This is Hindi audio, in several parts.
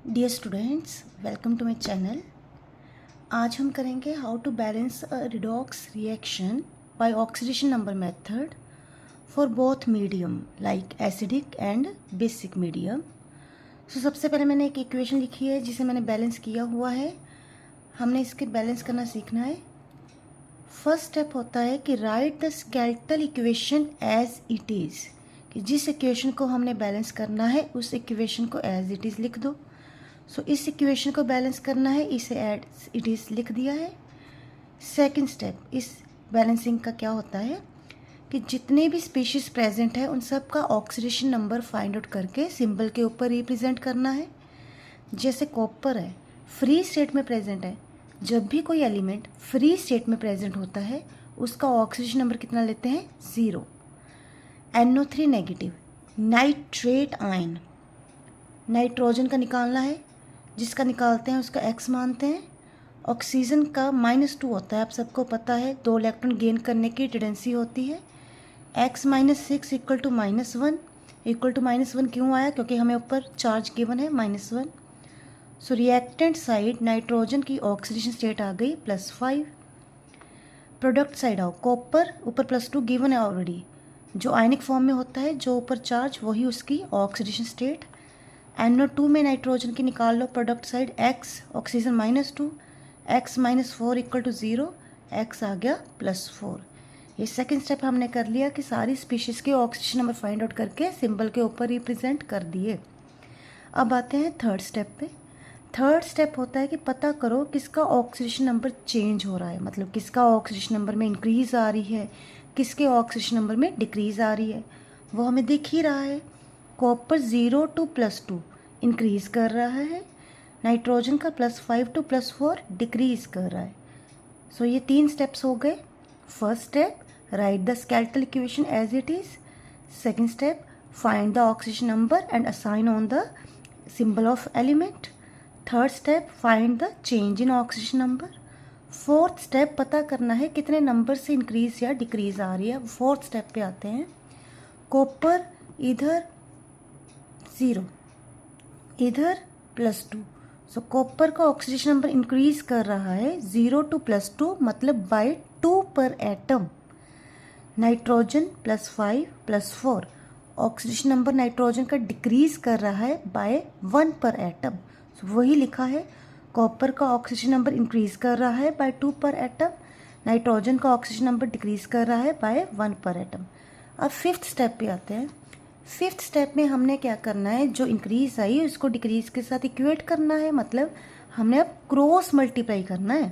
Dear students, welcome to my channel. आज हम करेंगे how to balance a redox reaction by oxidation number method for both medium like acidic and basic medium. सबसे पहले मैंने एक इक्वेशन लिखी है जिसे मैंने बैलेंस किया हुआ है। हमने इसके बैलेंस करना सीखना है। फर्स्ट स्टेप होता है कि write the skeletal equation as it is, कि जिस इक्वेशन को हमने बैलेंस करना है उस इक्वेशन को एज इट इज़ लिख दो। इस इक्वेशन को बैलेंस करना है, इसे एड इट इज़ लिख दिया है। सेकंड स्टेप इस बैलेंसिंग का क्या होता है कि जितने भी स्पीशीज प्रेजेंट है उन सब का ऑक्सीडेशन नंबर फाइंड आउट करके सिंबल के ऊपर रिप्रेजेंट करना है। जैसे कॉपर है, फ्री स्टेट में प्रेजेंट है। जब भी कोई एलिमेंट फ्री स्टेट में प्रेजेंट होता है उसका ऑक्सीडेशन नंबर कितना लेते हैं? 0। NO3 negative, nitrate ion, nitrogen का निकालना है, जिसका निकालते हैं उसका X मानते हैं। ऑक्सीजन का -2 होता है, आप सबको पता है, 2 इलेक्ट्रॉन गेन करने की टेंडेंसी होती है। X -6 equal to -1, equal to -1 क्यों आया? क्योंकि हमें ऊपर चार्ज गिवन है -1। रिएक्टेंट साइड नाइट्रोजन की ऑक्सीडेशन स्टेट आ गई +5। प्रोडक्ट साइड आओ, कॉपर ऊपर +2 गिवन है ऑलरेडी, जो आयनिक फॉर्म में होता है, जो ऊपर चार्ज वही उसकी ऑक्सीडेशन स्टेट। NO2 में नाइट्रोजन की निकाल लो product side X, oxygen -2, X -4 equal to 0, X आ गया +4। ये सेकंड स्टेप हमने कर लिया कि सारी स्पीशीज के ऑक्सीजन नंबर फाइंड आउट करके सिंबल के ऊपर रिप्रेजेंट कर दिए। अब आते हैं थर्ड स्टेप पे। थर्ड स्टेप होता है कि पता करो किसका ऑक्सीडेशन नंबर चेंज हो रहा है, मतलब किसका ऑक्सीडेशन नंबर में इंक्रीज आ रही है, किसके ऑक्सीडेशन नंबर में डिक्रीज आ रही है, वो हमें दिख ही रहा है। कॉपर 0 टू +2 इंक्रीज कर रहा है, नाइट्रोजन का +5 टू +4 डिक्रीज कर रहा है। ये 3 स्टेप्स हो गए। First step, write the skeletal equation as it is. Second step, find the oxygen number and assign on the symbol of element. Third step, find the change in oxygen number. Fourth step, पता करना है कितने नंबर से इंक्रीज या डिक्रीज आ रही है। फोर्थ स्टेप पे आते हैं। कॉपर इधर 0, इधर +2, कॉपर का ऑक्सीडेशन नंबर इंक्रीज कर रहा है 0 टू +2, मतलब बाय 2 पर atom. Nitrogen +5 +4, oxidation number nitrogen का डिक्रीज कर रहा है बाय 1 पर एटम। वही लिखा है, कॉपर का ऑक्सीजन नंबर इंक्रीज कर रहा है बाय 2 पर एटम, नाइट्रोजन का ऑक्सीजन नंबर डिक्रीज कर रहा है बाय 1 पर एटम। अब फिफ्थ स्टेप पे आते हैं। फिफ्थ स्टेप में हमने क्या करना है, जो इंक्रीज आई उसको डिक्रीज के साथ इक्वेट करना है, मतलब हमने अब क्रॉस मल्टीप्लाई करना है।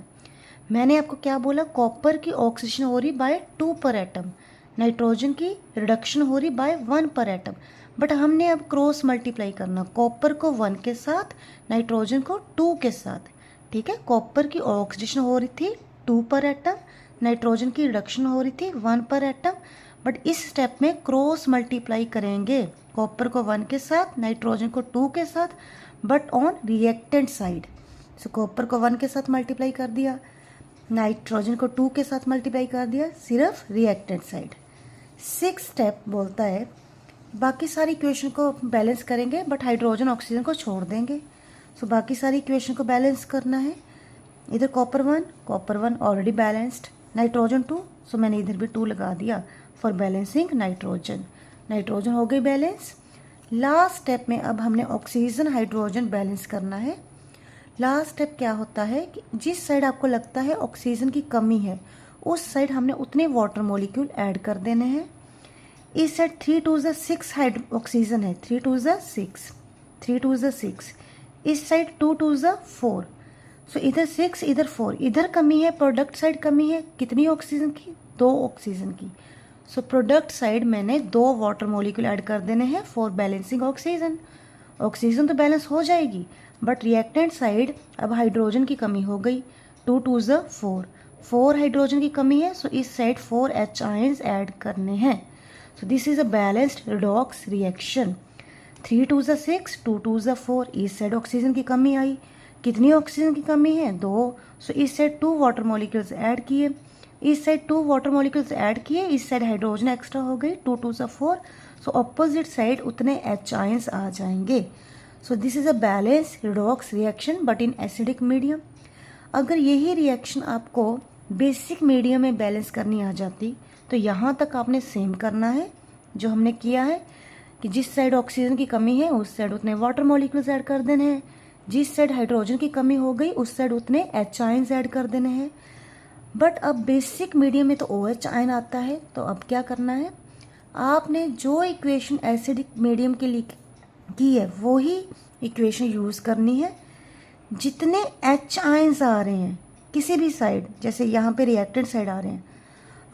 मैंने आपको क्या बोला, कॉपर की ऑक्सीडेशन हो रही बाय 2 पर एटम, नाइट्रोजन की रिडक्शन हो रही बाय 1 पर एटम, बट हमने अब क्रॉस मल्टीप्लाई करना, कॉपर को 1 के साथ, नाइट्रोजन को 2 के साथ। ठीक है, कॉपर की ऑक्सीडेशन हो रही थी 2 पर एटम, नाइट्रोजन की रिडक्शन हो रही थी 1 पर एटम, बट इस स्टेप में क्रॉस मल्टीप्लाई करेंगे, कॉपर को 1 के साथ, नाइट्रोजन को 2 के साथ, but on reactant side. Copper को 1 के साथ मल्टीप्लाई कर दिया, नाइट्रोजन को 2 के साथ मल्टीप्लाई कर दिया, सिर्फ रिएक्टेंट साइड। सिक्स स्टेप बोलता है बाकी सारी इक्वेशन को बैलेंस करेंगे बट हाइड्रोजन ऑक्सीजन को छोड़ देंगे। बाकी सारी इक्वेशन को बैलेंस करना है। इधर कॉपर 1 ऑलरेडी बैलेंस्ड, नाइट्रोजन 2, मैंने इधर भी 2 लगा दिया फॉर बैलेंसिंग नाइट्रोजन। नाइट्रोजन हो गई बैलेंस। लास्ट स्टेप में अब हमने ऑक्सीजन हाइड्रोजन बैलेंस करना है। लास्ट स्टेप क्या होता है कि जिस साइड आपको लगता है ऑक्सीजन की कमी है उस साइड हमने उतने वाटर मॉलिक्यूल ऐड कर देने हैं। इस साइड 3 2 6 ऑक्सीजन है, 3 2 6, 3 2 6, इस साइड 2 2 4, इधर 6 इधर 4, इधर कमी है, प्रोडक्ट साइड कमी है कितनी ऑक्सीजन की? 2 ऑक्सीजन की। प्रोडक्ट साइड मैंने 2 वाटर मॉलिक्यूल ऐड कर देने हैं फॉर बैलेंसिंग ऑक्सीजन। ऑक्सीजन तो बैलेंस हो जाएगी, बट रिएक्टेंट साइड अब हाइड्रोजन की कमी हो गई, 2 2 4, 4 हाइड्रोजन की कमी है, इस साइड 4 H आयंस ऐड करने हैं। This is a balanced redox reaction. 3 2 6, 2 2 4, इस साइड ऑक्सीजन की कमी आई, कितनी ऑक्सीजन की कमी है? 2, इस साइड 2 वाटर मॉलिक्यूल्स ऐड किए, इस साइड 2 वाटर मॉलिक्यूल्स ऐड किए, इस साइड हाइड्रोजन एक्स्ट्रा हो गई, 2 2 4, ऑपोजिट साइड उतने H आयंस आ जाएंगे। So this is a balance redox reaction but in acidic medium. अगर यही रिएक्शन आपको बेसिक मीडियम में बैलेंस करनी आ जाती तो यहाँ तक आपने सेम करना है जो हमने किया है कि जिस साइड ऑक्सीजन की कमी है उस साइड उतने वाटर मॉलिक्यूल्स ऐड कर देने हैं, जिस साइड हाइड्रोजन की कमी हो गई उस साइड उतने एच आयंस ऐड कर देने हैं। बट अब बेसिक मीडियम में तो ओ एच आयन आता है, तो अब क्या करना है, आपने जो इक्वेशन एसिडिक मीडियम के लिए की है वो ही इक्वेशन यूज़ करनी है। जितने एच आयंस आ रहे हैं किसी भी साइड, जैसे यहाँ पे रिएक्टेंट साइड आ रहे हैं,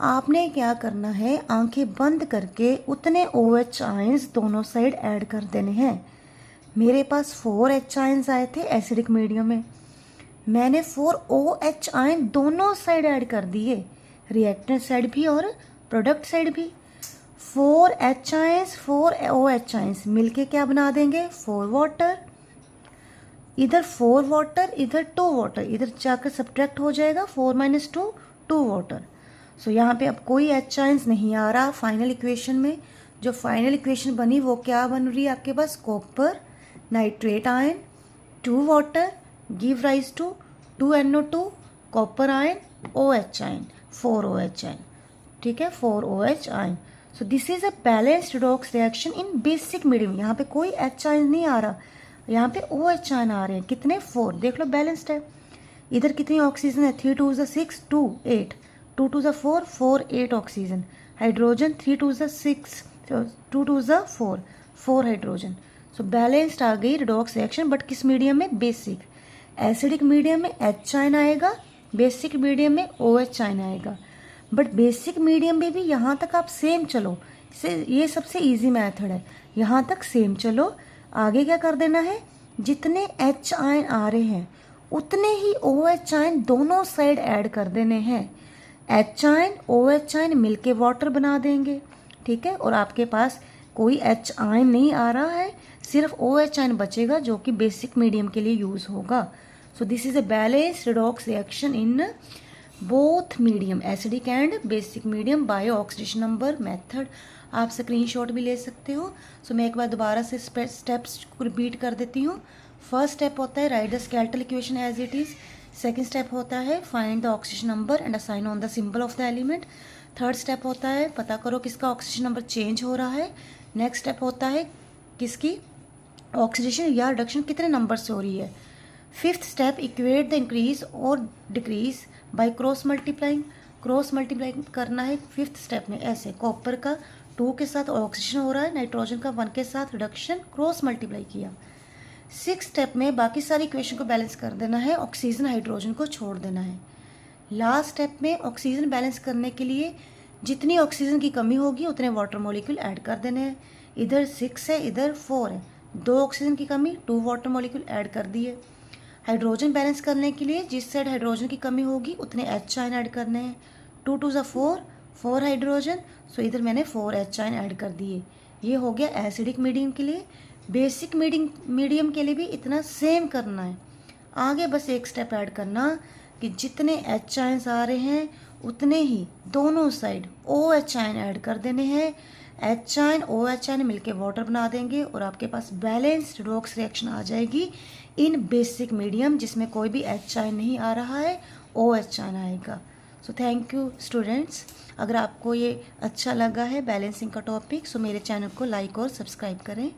आपने क्या करना है, आंखें बंद करके उतने ओ एच आयंस दोनों साइड ऐड कर देने हैं। मेरे पास 4 एच आयंस आए थे एसिडिक मीडियम में, मैंने 4 ओ एच आयन दोनों साइड ऐड कर दिए, रिएक्टेंट साइड भी और प्रोडक्ट साइड भी। 4 H ions 4 O H ions मिलके क्या बना देंगे, 4 वाटर। इधर 4 वाटर इधर 2 वाटर, इधर जाकर सब्ट्रैक्ट हो जाएगा 4 - 2 2 वाटर। सो यहाँ पे अब कोई एच आयंस नहीं आ रहा फाइनल इक्वेशन में। जो फाइनल इक्वेशन बनी वो क्या बन रही है आपके पास, copper nitrate ion 2 water give rise to 2 NO2 copper ion OH ion 4 OH ion, ठीक है 4 OH ion. So this is a balanced redox reaction in basic medium. यहाँ पे कोई एच आयन नहीं आ रहा, यहाँ पे OH आयन आ रहे हैं, कितने 4, देख लो बैलेंस्ड है। इधर कितनी ऑक्सीजन है, 3 2 6 2 8, 2 2 4 4 8 ऑक्सीजन, हाइड्रोजन 3 2 6 2 2 4 4 हाइड्रोजन। सो बैलेंस्ड आ गई रिडॉक्स रिएक्शन, बट किस मीडियम में, बेसिक। एसिडिक मीडियम में एच आयन आएगा, बेसिक मीडियम में OH आयन आएगा। बट बेसिक मीडियम में भी यहाँ तक आप सेम चलो, ये सबसे इजी मेथड है, यहाँ तक सेम चलो। आगे क्या कर देना है, जितने एच आयन आ रहे हैं उतने ही OH आयन दोनों साइड ऐड कर देने हैं। एच आयन OH आयन मिलके वाटर बना देंगे, ठीक है। और आपके पास कोई एच आयन नहीं आ रहा है, सिर्फ OH आयन बचेगा जो कि बेसिक मीडियम के लिए यूज होगा। So this is a balanced redox reaction in both medium acidic and basic medium by oxidation number method. आप स्क्रीनशॉट भी ले सकते हो। सो मैं एक बार दोबारा से स्टेप्स रिपीट कर देती हूँ। फर्स्ट स्टेप होता है write the skeletal equation as it is. Second step होता है find the oxidation number and assign on the symbol of the element. Third step होता है पता करो किसका ऑक्सीजन नंबर चेंज हो रहा है। नेक्स्ट स्टेप होता है किसकी ऑक्सीडेशन या रिडक्शन कितने नंबर से हो रही है। Fifth step equate the increase और decrease by cross multiplying. Cross multiply करना है फिफ्थ स्टेप में, ऐसे कॉपर का 2 के साथ ऑक्सीजन हो रहा है, नाइट्रोजन का 1 के साथ रिडक्शन, क्रॉस मल्टीप्लाई किया। सिक्स स्टेप में बाकी सारी इक्वेशन को बैलेंस कर देना है, ऑक्सीजन हाइड्रोजन को छोड़ देना है। लास्ट स्टेप में ऑक्सीजन बैलेंस करने के लिए जितनी ऑक्सीजन की कमी होगी उतने वाटर मॉलिक्यूल ऐड कर देने हैं। इधर 6 है इधर 4 है, 2 ऑक्सीजन की कमी 2 वाटर मॉलिक्यूल ऐड कर दिए। हाइड्रोजन बैलेंस करने के लिए जिस साइड हाइड्रोजन की कमी होगी उतने एच आयन ऐड करने हैं। 2 2 4 4 हाइड्रोजन, सो इधर मैंने 4 एच आयन ऐड कर दिए। ये हो गया एसिडिक मीडियम के लिए। बेसिक मीडियम के लिए भी इतना सेम करना है। आगे बस एक स्टेप ऐड करना कि जितने एच आयन्स आ रहे हैं उतने ही दोनों साइड OH आयन ऐड कर देने हैं। एच आयन OH आयन मिलके वाटर बना देंगे और आपके पास बैलेंस्ड रिडॉक्स रिएक्शन आ जाएगी इन बेसिक मीडियम, जिसमें कोई भी एच आयन नहीं आ रहा है, OH आयन आएगा। So thank you students. अगर आपको ये अच्छा लगा है बैलेंसिंग का टॉपिक, सो मेरे चैनल को लाइक और सब्सक्राइब करें।